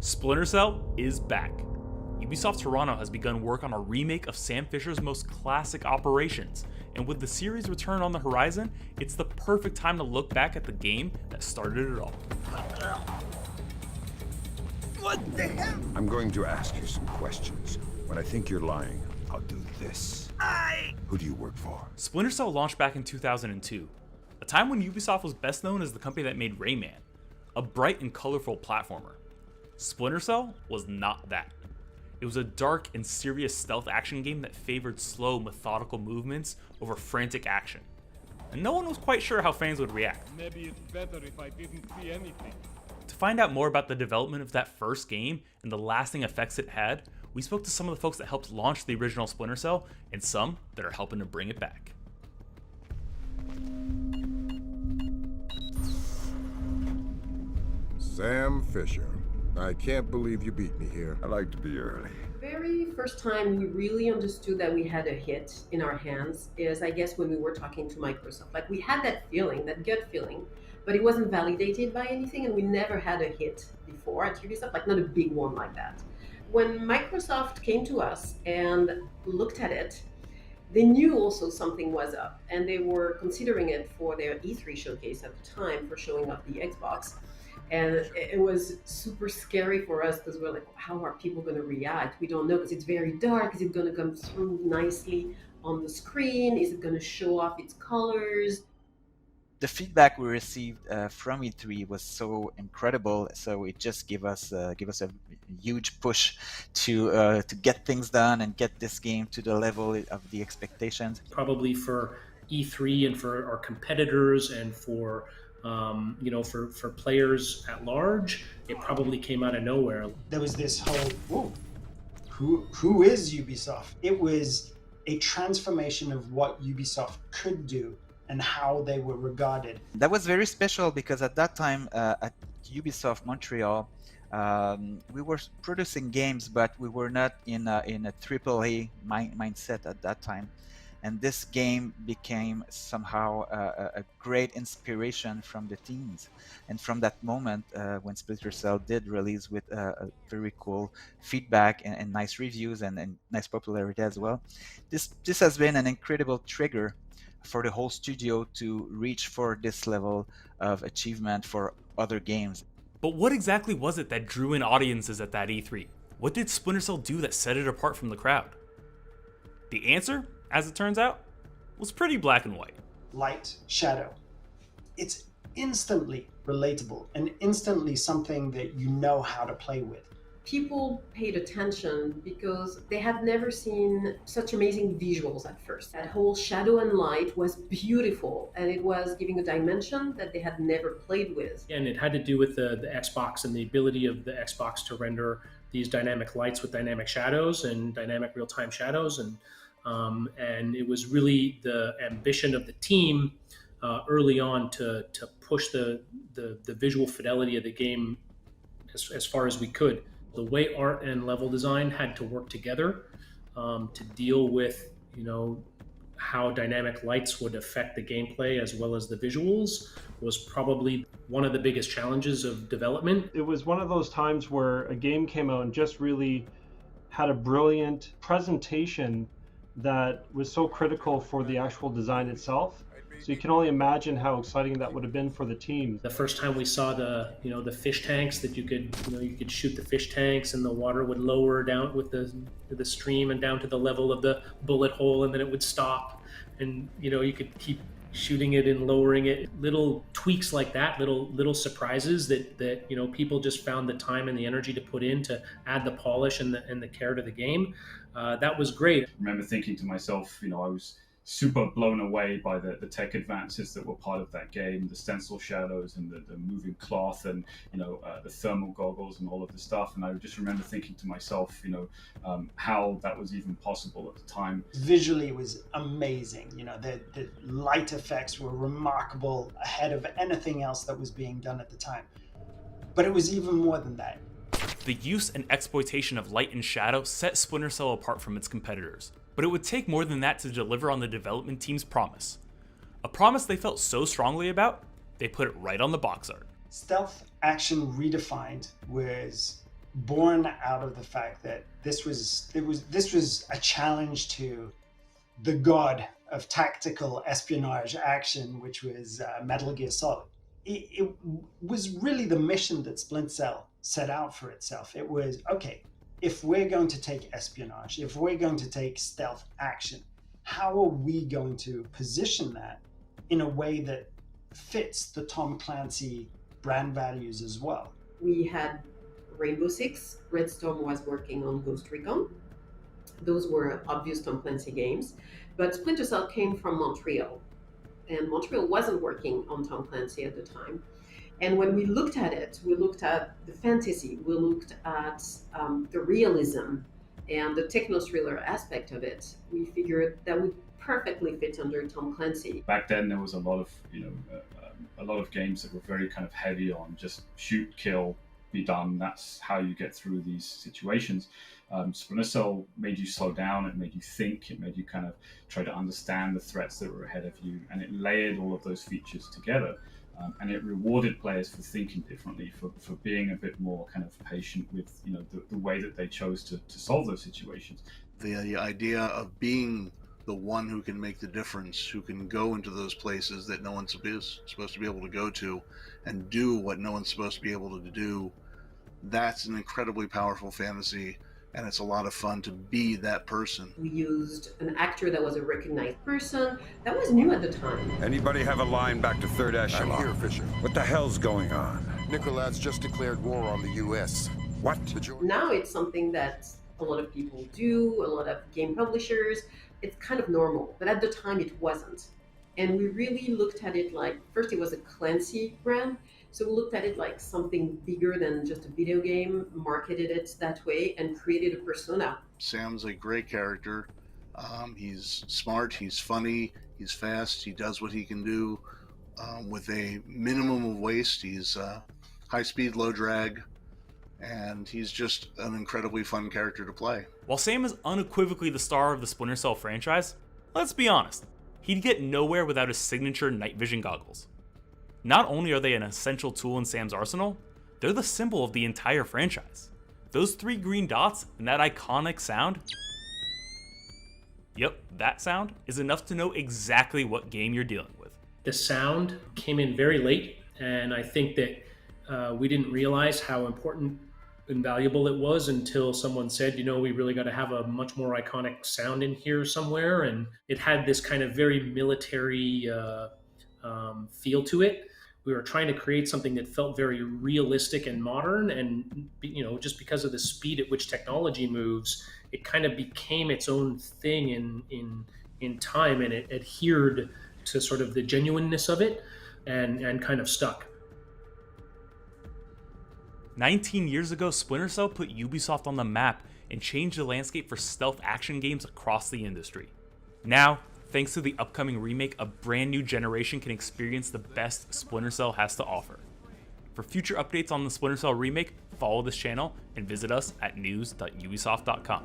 Splinter Cell is back. Ubisoft Toronto has begun work on a remake of Sam Fisher's most classic operations, and with the series' return on the horizon, it's the perfect time to look back at the game that started it all. What the hell? I'm going to ask you some questions. When I think you're lying, I'll do this. Who do you work for? Splinter Cell launched back in 2002, a time when Ubisoft was best known as the company that made Rayman, a bright and colorful platformer. Splinter Cell was not that. It was a dark and serious stealth action game that favored slow, methodical movements over frantic action. And no one was quite sure how fans would react. Maybe it's better if I didn't see anything. To find out more about the development of that first game and the lasting effects it had, we spoke to some of the folks that helped launch the original Splinter Cell and some that are helping to bring it back. Sam Fisher. I can't believe you beat me here. I like to be early. Very first time we really understood that we had a hit in our hands is, I guess, when we were talking to Microsoft. Like, we had that feeling, that gut feeling, but it wasn't validated by anything, and we never had a hit before at Ubisoft, like not a big one like that. When Microsoft came to us and looked at it, they knew also something was up, and they were considering it for their E3 showcase at the time for showing off the Xbox. And it was super scary for us because we're like, how are people going to react? We don't know because it's very dark. Is it going to come through nicely on the screen? Is it going to show off its colors? The feedback we received from E3 was so incredible, so it just gave us a huge push to get things done and get this game to the level of the expectations. Probably for E3 and for our competitors and for for players at large, it probably came out of nowhere. There was this whole, who is Ubisoft? It was a transformation of what Ubisoft could do and how they were regarded. That was very special because at that time at Ubisoft Montreal, we were producing games, but we were not in a AAA mindset at that time. And this game became somehow a great inspiration from the teams. And from that moment, when Splinter Cell did release with a very cool feedback and nice reviews and nice popularity as well, this has been an incredible trigger for the whole studio to reach for this level of achievement for other games. But what exactly was it that drew in audiences at that E3? What did Splinter Cell do that set it apart from the crowd? The answer, as it turns out, was pretty black and white. Light, shadow. It's instantly relatable and instantly something that you know how to play with. People paid attention because they had never seen such amazing visuals at first. That whole shadow and light was beautiful, and it was giving a dimension that they had never played with. And it had to do with the Xbox and the ability of the Xbox to render these dynamic lights with dynamic shadows and dynamic real-time shadows. And it was really the ambition of the team early on to push the visual fidelity of the game as far as we could. The way art and level design had to work together to deal with, how dynamic lights would affect the gameplay as well as the visuals was probably one of the biggest challenges of development. It was one of those times where a game came out and just really had a brilliant presentation that was so critical for the actual design itself. So you can only imagine how exciting that would have been for the team. The first time we saw the fish tanks that you could shoot the fish tanks and the water would lower down with the stream and down to the level of the bullet hole, and then it would stop, and you could keep shooting it and lowering it. Little tweaks like that, little surprises that people just found the time and the energy to put in to add the polish and the care to the game. That was great. I remember thinking to myself, I was super blown away by the tech advances that were part of that game, the stencil shadows and the moving cloth and the thermal goggles and all of the stuff. And I just remember thinking to myself, how that was even possible at the time. Visually it was amazing. The light effects were remarkable, ahead of anything else that was being done at the time. But it was even more than that. The use and exploitation of light and shadow set Splinter Cell apart from its competitors. But it would take more than that to deliver on the development team's promise. A promise they felt so strongly about, they put it right on the box art. Stealth action redefined was born out of the fact that this was a challenge to the god of tactical espionage action, which was Metal Gear Solid. It was really the mission that Splinter Cell set out for itself. It was, okay, if we're going to take espionage, if we're going to take stealth action, how are we going to position that in a way that fits the Tom Clancy brand values as well? We had Rainbow Six, Red Storm was working on Ghost Recon. Those were obvious Tom Clancy games. But Splinter Cell came from Montreal, and Montreal wasn't working on Tom Clancy at the time. And when we looked at it, we looked at the fantasy, we looked at the realism and the techno-thriller aspect of it. We figured that would perfectly fit under Tom Clancy. Back then, there was a lot of, a lot of games that were very kind of heavy on just shoot, kill, be done. That's how you get through these situations. Splinter Cell made you slow down, it made you think, it made you kind of try to understand the threats that were ahead of you, and it layered all of those features together. And it rewarded players for thinking differently, for being a bit more kind of patient with the way that they chose to solve those situations. The idea of being the one who can make the difference, who can go into those places that no one's supposed to be able to go to and do what no one's supposed to be able to do, that's an incredibly powerful fantasy, and it's a lot of fun to be that person. We used an actor that was a recognized person. That was new at the time. Anybody have a line back to third echelon? I'm here, Fisher. What the hell's going on? Nicolad's just declared war on the U.S. What? Now it's something that a lot of people do, a lot of game publishers. It's kind of normal, but at the time it wasn't. And we really looked at it like, first it was a Clancy brand, so we looked at it like something bigger than just a video game, marketed it that way, and created a persona. Sam's a great character. He's smart, he's funny, he's fast, he does what he can do with a minimum of waste. He's high speed, low drag, and he's just an incredibly fun character to play. While Sam is unequivocally the star of the Splinter Cell franchise, let's be honest, he'd get nowhere without his signature night vision goggles. Not only are they an essential tool in Sam's arsenal, they're the symbol of the entire franchise. Those 3 green dots and that iconic sound, yep, that sound is enough to know exactly what game you're dealing with. The sound came in very late, and I think that we didn't realize how important and valuable it was until someone said, we really got to have a much more iconic sound in here somewhere. And it had this kind of very military feel to it. We were trying to create something that felt very realistic and modern, and just because of the speed at which technology moves, it kind of became its own thing in time, and it adhered to sort of the genuineness of it and kind of stuck. 19 years ago, Splinter Cell put Ubisoft on the map and changed the landscape for stealth action games across the industry. Now, thanks to the upcoming remake, a brand new generation can experience the best Splinter Cell has to offer. For future updates on the Splinter Cell remake, follow this channel and visit us at news.ubisoft.com.